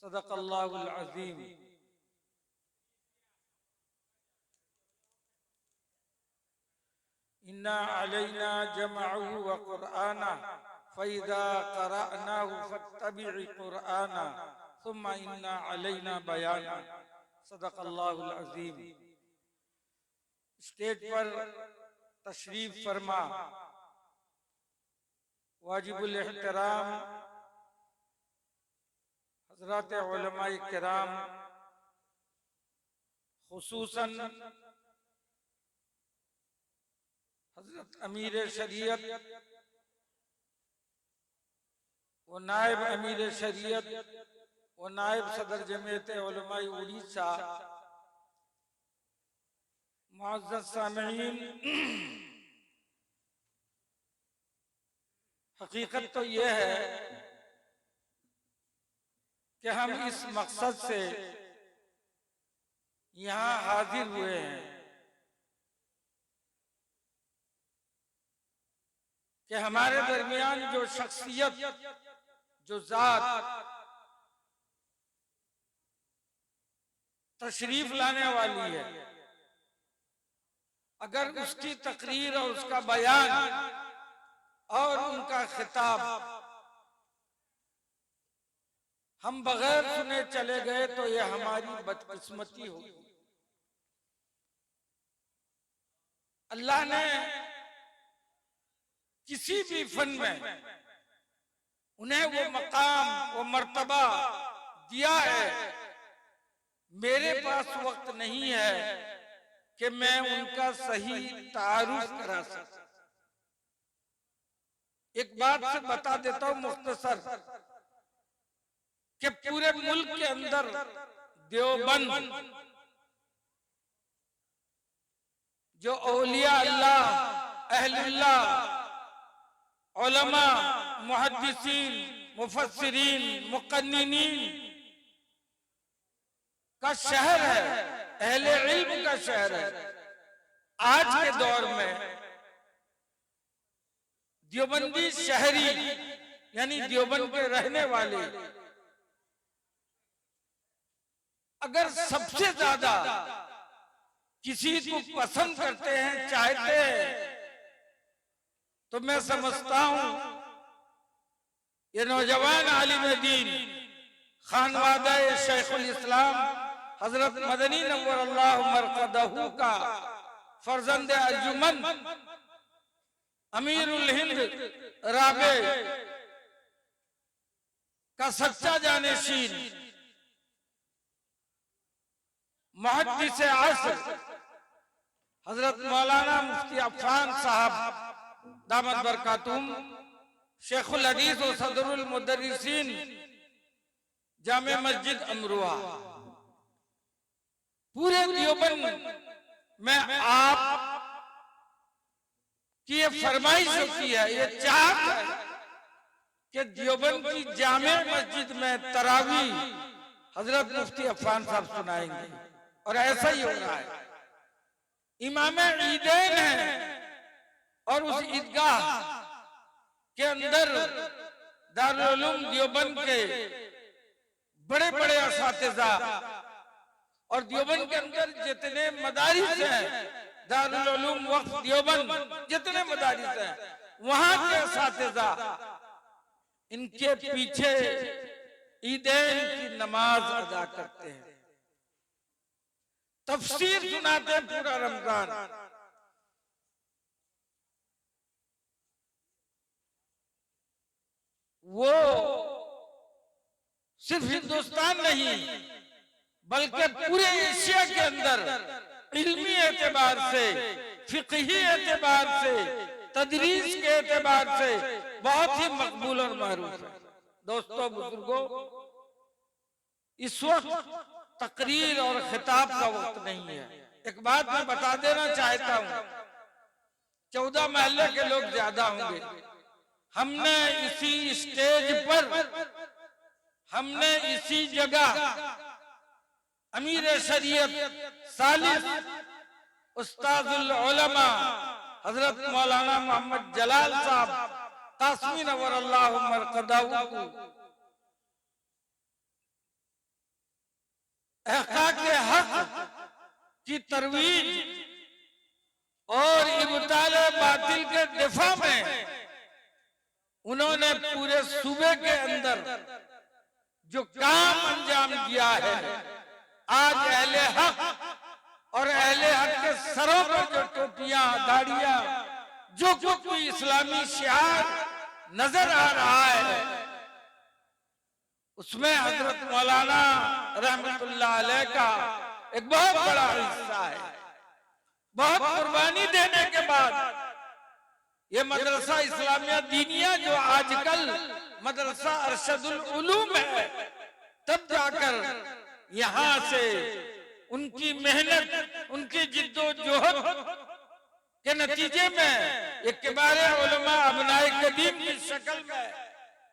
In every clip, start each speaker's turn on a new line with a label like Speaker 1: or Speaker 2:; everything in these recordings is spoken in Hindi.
Speaker 1: सदक़ल्लाहुल अज़ीम। इन्ना अलैना जमअहु व क़ुरआना फ़इज़ा क़रअनाहु फ़त्तबि क़ुरआना सुम्मा इन्ना अलैना बयाना। सदक़ल्लाहुल अज़ीम। स्टेज पर तशरीफ फरमा वाजिबुल एहतराम हज़रात उलमाए किराम, खुसूसन हज़रत अमीर शरीयत व नायब अमीर शरीयत व नायब सदर जमीयत उलमाए उड़ीसा, मुअज़्ज़ज़ सामिईन, हकीकत तो यह है कि हम इस मकसद से यहाँ हाजिर हुए हैं कि हमारे दरमियान जो शख्सियत, जो जात तशरीफ लाने वाली है, अगर उसकी तकरीर और उसका बयान और उनका खिताब हम बगैर सुने चले गए तो यह हमारी बदकिस्मती होगी। अल्लाह ने किसी भी फन में उन्हें वो मकाम, वो मर्तबा दिया है। मेरे पास वक्त नहीं है कि मैं उनका सही तारुफ करा सकूं। एक बात से बता देता हूं मुख्तसर कि पूरे मुल्क के अंदर देवबंद जो औलिया अल्लाह, अहलुल्लाह, उलमा, मुहद्दिसीन, मुफस्सिरीन, मुक़न्निनीन का शहर है, अहले इल्म का शहर है। आज के दौर में देवबंदी शहरी यानी देवबंद के रहने वाले अगर सबसे ज्यादा किसी को पसंद करते हैं, चाहते हैं, तो मैं समझता हूं ये नौजवान आलिम दीन खानवादा शेखुल इस्लाम हजरत मदनी नव्वरल्लाहु मरकदहू का फर्जंद अर्जुमन अमीरुल हिंद राबे का सच्चा जानशीन मुहद्दिस असर हजरत मौलाना मुफ्ती अफ़ान साहब दामत बरकातुम शेखुल हदीस व सदरुल मुदर्रिसीन जामे मस्जिद अमरुआ, पूरे देवबंद में आप की ये फरमाइश होती है, ये चाहत है कि देवबंद की जामे मस्जिद में तरावी हजरत मुफ्ती अफ़ान साहब सुनाएंगे और ऐसा ही हो रहा है। इमाम ईदैन है और उस ईदगाह के अंदर दारुल उलूम देवबंद के बड़े बड़े असातिज़ा और देवबंद के अंदर जितने मदारिस हैं, दारुल उलूम वक्फ देवबंद जितने मदारिस हैं, वहां के असातिज़ा इनके पीछे ईदैन की नमाज अदा करते हैं, तफसीर सुनाते हैं पूरा रमजान। वो सिर्फ हिंदुस्तान नहीं बल्कि पूरे एशिया के अंदर इल्मी एतबार से, फिक़ही एतबार से, तदरीस के एतबार से बहुत ही मकबूल और मारूफ है। दोस्तों, बुजुर्गों, इस वक्त तकरीर और खिताब का वक्त नहीं है। एक बात मैं बता देना चाहता हूं, 14 महल्ले के लोग ज्यादा होंगे। हमने इसी स्टेज पर, हमने इसी जगह अमीर शरीयत सालिस उस्ताजुल उलमा हजरत मौलाना मोहम्मद जलाल साहब कासमी नव्वरल्लाहु मरकदहू एहक़ाक़ हक़ की तरवीज और इब्ताल बातिल के दिफा में उन्होंने पूरे सूबे के अंदर जो काम अंजाम दिया है, आज अहले हक और अहले हक के सरों पर जो टोपियां दाढ़ियां जो कुछ भी इस्लामी शिआर नजर आ रहा है, उसमें हजरत मौलाना रहमतुल्लाह अलैह का एक बहुत बड़ा हिस्सा है। बहुत कुर्बानी देने के बाद ये मदरसा इस्लामिया दीनिया जो आजकल मदरसा अरशदुल उलूम है, तब जाकर यहाँ से उनकी मेहनत, उनकी जिद्दोजहद के नतीजे में एक किबारे उलमा अबनाए कदीम की शक्ल में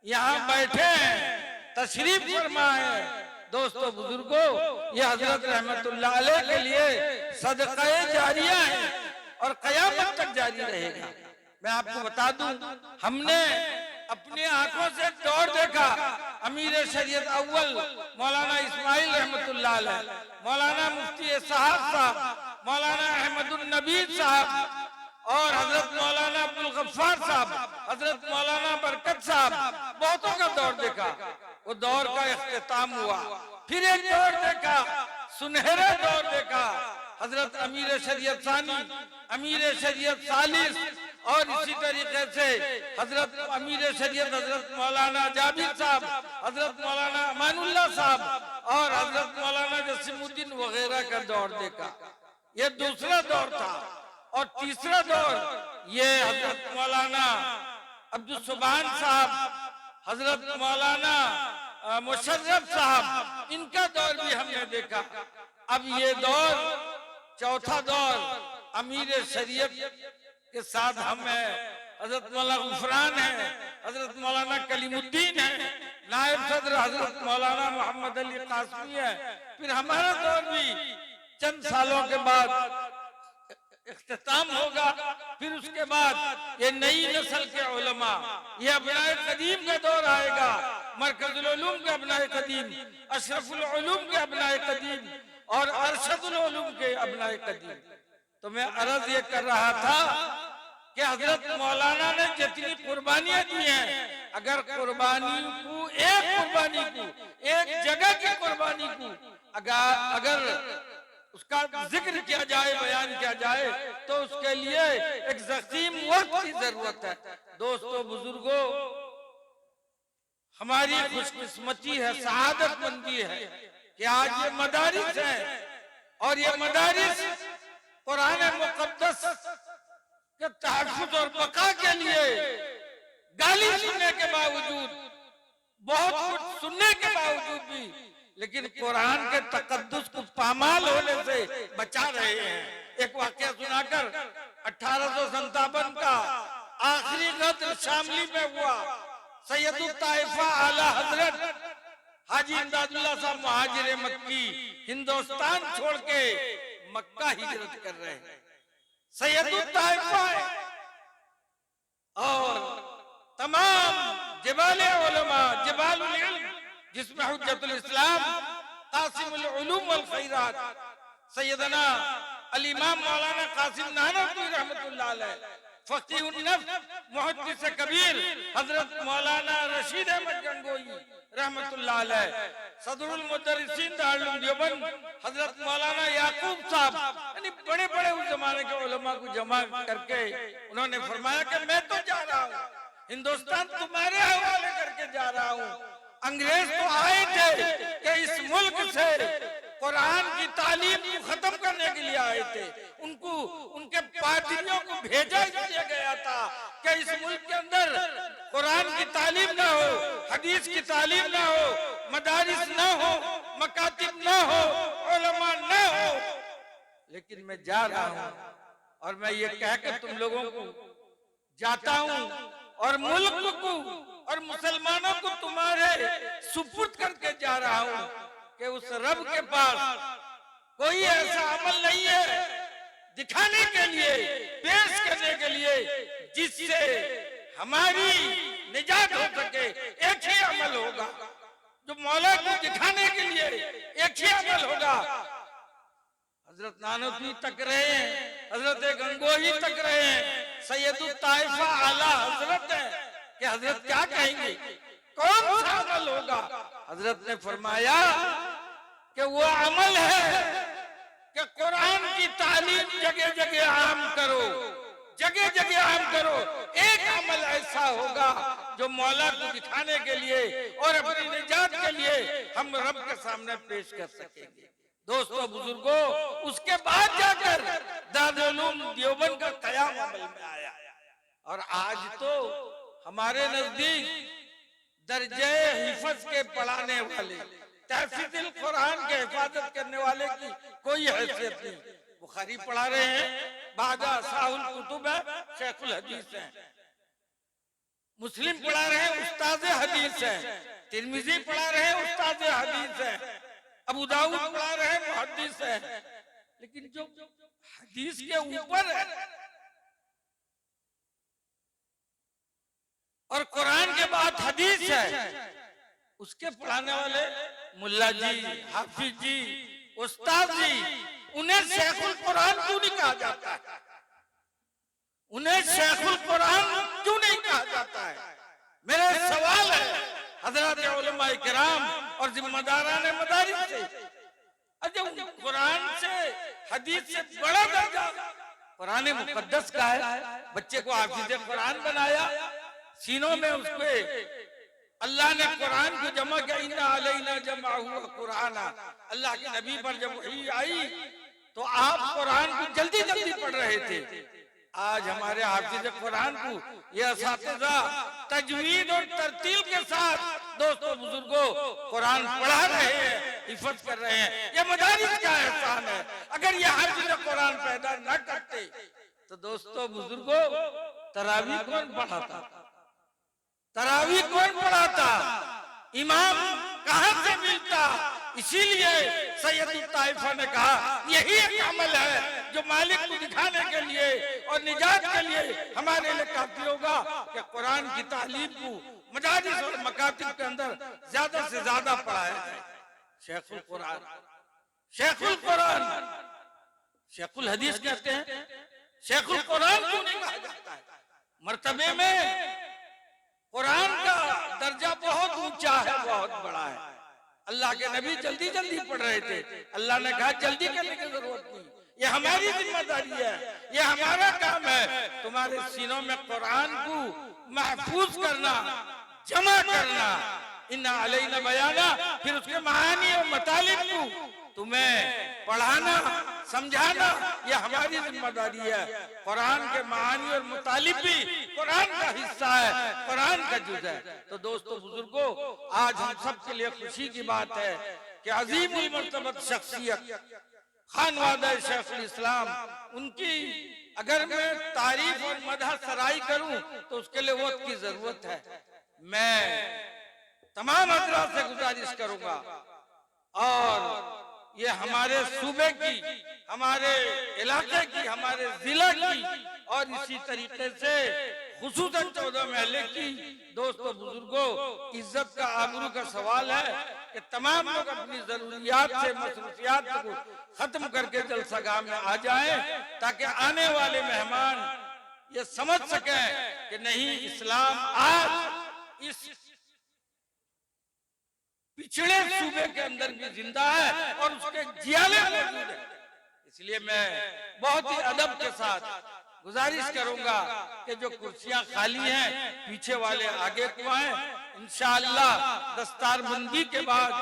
Speaker 1: यहाँ बैठे हैं, तशरीफ फरमा है। दोस्तों बुजुर्गों, ये हजरत रहमतुल्लाह अलैह के लिए सदक़े जारिया है और क़यामत तक जारी रहेगा। मैं आपको बता दूं, हमने अपनी आंखों से दौर देखा। अमीर शरीयत अव्वल मौलाना इस्माइल रहमतुल्लाह अलैह, मौलाना मुफ्ती साहब, मौलाना अहमदुल नबी साहब और हजरत मौलाना अब्दुल गफ्फार साहब, हजरत मौलाना बरकत साहब, बहुतों का दौर देखा। वो दौर का इख्तिताम हुआ। फिर एक दौर देखा, सुनहरा दौर देखा, हजरत अमीर शरीयत सानी, अमीर शरीयत सालिस और इसी तरीके से हजरत अमीर शरीयत हजरत मौलाना जाबिर साहब, हजरत मौलाना अमानुल्लाह साहब और हजरत मौलाना जसीमुद्दीन वगैरह का दौर देखा। ये दूसरा दौर था। और तीसरा दौर ये हजरत मौलाना अब्दुल सुभान साहब, हजरत मौलाना मुशर्रफ साहब, इनका दौर भी हमने देखा। अब ये दौर, चौथा दौर अमीर शरीयत के साथ हम हैं, हजरत मौलाना गुफरान है, हजरत मौलाना कलीमुद्दीन है, नायब सदर हजरत मौलाना मोहम्मद अली कासमी है। फिर हमारा दौर भी चंद सालों के बाद इख्तिताम होगा। फिर उसके बाद ये नई नस्ल के उलमा, ये अबनाए कदीम का दौर आएगा, मरकजुल उलूम के अबनाए कदीम, अशरफुल उलूम के अबनाए कदीम और अरशदुल उलूम के अबनाए कदीम। तो मैं अर्ज ये कर रहा था कि हजरत मौलाना ने जितनी कुर्बानियां दी हैं, अगर कुर्बानी को, एक जगह की कुर्बानी को अगर उसका जिक्र किया जाए, बयान किया जाए, तो उसके लिए एक ज़ख़ीम वक्त की जरूरत है। दोस्तों बुजुर्गों, हमारी खुशकिस्मती है, सआदतमंदी है कि आज ये मदारिस है और ये मदारिस कुरान मुक़द्दस के तहफ़्फ़ुज़ और बका के लिए गाली सुनने के बावजूद, बहुत कुछ सुनने के बावजूद भी, लेकिन कुरान के तक़द्दुस को पामाल होने से बचा रहे हैं। एक वाक़या सुनाकर 1857 का आखिरी गद्र शामली में हुआ। सैयदुल ताइफा आला हजरत हाजी इमदादुल्लाह साहब मुहाजिर मक्की हिंदुस्तान छोड़ के मक्का हिजरत कर रहे हैं। सैयदुल ताइफा और तमाम जबाले उलमा, जबालुल इल्म, जिसमें हुज्जतुल इस्लाम, कासिमुल उलूम वल खैरात सैयदना अल इमाम मौलाना कासिम नानवी रहमतुल्लाह अलैह, फकीहुन नफ्स मुहद्दिस कबीर हजरत मौलाना रशीद अहमद गंगोई रहमतुल्लाह अलैह, सदरुल मुदर्रिसीन दारुल देवबंद हजरत मौलाना याकूब साहब, यानी बड़े बड़े उस जमाने के उलमा को जमा करके उन्होंने फरमाया कि मैं तो जा रहा हूँ, हिंदुस्तान तुम्हारे हवाले करके जा रहा हूँ। अंग्रेज तो आए थे कि इस मुल्क से कुरान की तालीम को खत्म करने के लिए आए थे। उनको, उनके पादरियों को भेजा इसलिए गया था कि इस मुल्क के अंदर कुरान की तालीम ना हो, हदीस की तालीम ना हो, मदारिस ना हो, मकातिब ना हो, उलमा ना हो। लेकिन मैं जा रहा हूँ और मैं ये कहकर तुम लोगों को जाता हूँ और मुल्क को और मुसलमानों को तुम्हारे सुपुर्द करके जा रहा हूँ कि उस रब के पास कोई ऐसा अमल नहीं है दिखाने के लिए, पेश करने के लिए, जिससे हमारी निजात हो सके। एक ही अमल होगा, जो मौला को दिखाने के लिए एक ही अमल होगा। हजरत नानवी तक रहे हैं, हजरत गंगोही तक रहे हैं, सैयदुल ताइफा आला हजरत है कि हजरत क्या कहेंगे, कौन सा अमल होगा? हजरत ने फरमाया कि वो अमल है कि कुरान की तालीम जगह जगह आम करो, जगह जगह आम करो। एक अमल ऐसा होगा जो मौला को दिखाने के लिए और अपनी निजात के लिए हम रब के सामने पेश कर सकेंगे। दोस्तों बुजुर्गों, उसके बाद जाकर दारुल उलूम देवबंद का क़याम अमल में आया। और आज तो हमारे नजदीक दर्जे हिफज के पढ़ाने वाले, तहफीजुल कुरान के हिफाजत करने वाले की कोई हैसियत नहीं। बुखारी पढ़ा रहे हैं, बादा साहुल कुतुब है, शेखुल हदीस है। मुस्लिम पढ़ा रहे हैं, उस्ताद हदीस है। तिरमिजी पढ़ा रहे हैं, उस्ताद हदीस है। अबू दाऊद पढ़ा रहे हैं, मुहद्दिस है। लेकिन जो हदीस के ऊपर है और कुरान के बाद हदीस है, उसके पढ़ाने वाले मुल्ला जी, हाफिज जी, उस्ताद जी, उन्हें शेखुल कुरान क्यों नहीं कहा जाता है? उन्हें शेखुल कुरान क्यों नहीं कहा जाता है? मेरा सवाल है हजरत उलमा इकराम और जिम्मेदारान मदारिस से, अजब कुरान से हदीस से बड़ा दर्जा कुरान मुकद्दस का है। बच्चे को हाफिज कुरान बनाया, सीनों में उसपे अल्लाह ने कुरान को जमा किया, इन्ना अलैना जमाअहु व कुराना। अल्लाह के नबी पर जब वही आई तो आप कुरान को जल्दी जल्दी पढ़ रहे थे। आज हमारे हाफिज कुरान को ये असातिज़ा तजवीद और तरतील के साथ दोस्तों बुजुर्गों कुरान पढ़ा रहे हैं, हिफज कर रहे हैं। ये मदारिस का एहसान है। अगर ये हाफिज कुरान पैदा न करते तो दोस्तों बुजुर्गों तरावी कौन पढ़ाता? तरावी कौन पढ़ाता? इमाम कहां से मिलता? इसीलिए सैयदुल ताइफा ने कहा यही एक अमल है जो मालिक को दिखाने के लिए और निजात के लिए हमारे लिए काफी होगा कि कुरान की तालीम को मजालिस और मकातिब के अंदर ज्यादा से ज्यादा पढ़ाया जाए। शेखुल कुरान, शेखुल कुरान, शेखुल हदीस कहते हैं, शेखुल कुरान क्यों नहीं कहा जाता है? मर्तबे में कुरान का दर्जा बहुत ऊंचा है, बहुत बड़ा है। अल्लाह के नबी जल्दी जल्दी पढ़ रहे थे। अल्लाह ने कहा जल्दी करने की जरूरत नहीं, ये हमारी जिम्मेदारी है, ये हमारा काम है। तुम्हारे सीनों में कुरान को महफूज करना, जमा करना, इन्ना अलैना बयाना, फिर उसके मानी और मतालिब को तुम्हें पढ़ाना, समझाना, ये हमारी जिम्मेदारी है। कुरान के मानी और मुतालिब भी कुरान का हिस्सा है, कुरान का जुज़ है। तो दोस्तों बुजुर्गों, आज हम सब के लिए खुशी की बात है कि अजीमुल मर्तबत शख्सियत खानवादा शेखुल इस्लाम, उनकी अगर मैं तारीफ और मदह सराई करूं तो उसके लिए वक्त की जरूरत है। मैं तमाम हज़रात से गुजारिश करूंगा और ये हमारे सूबे की, हमारे इलाके की, हमारे जिला की और इसी तरीके से खुसूसन 14 महल्ले की दोस्तों बुजुर्गों इज्जत का, आबरू का सवाल है कि तमाम लोग अपनी जरूरियात से, मसरूफियात को खत्म करके जलसागाह में आ जाएं ताकि आने वाले मेहमान ये समझ सकें कि नहीं, इस्लाम आज इस पिछड़े सूबे के अंदर भी जिंदा है और उसके जियाले मौजूद है। इसलिए मैं बहुत ही अदब के साथ गुजारिश करूंगा कि जो कुर्सियां खाली हैं पीछे वाले आगे को आए। इंशाअल्लाह दस्तारबंदी के बाद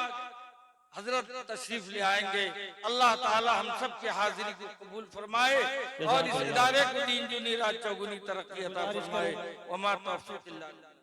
Speaker 1: हजरत तशरीफ ले आएंगे। अल्लाह ताला हम सब की हाजिरी को कबूल फरमाए और इस इदारे को दीन दुनी रात चौगुनी तरक्की अता फरमाए। वमा तौफीक इल्ला बिल्लाह।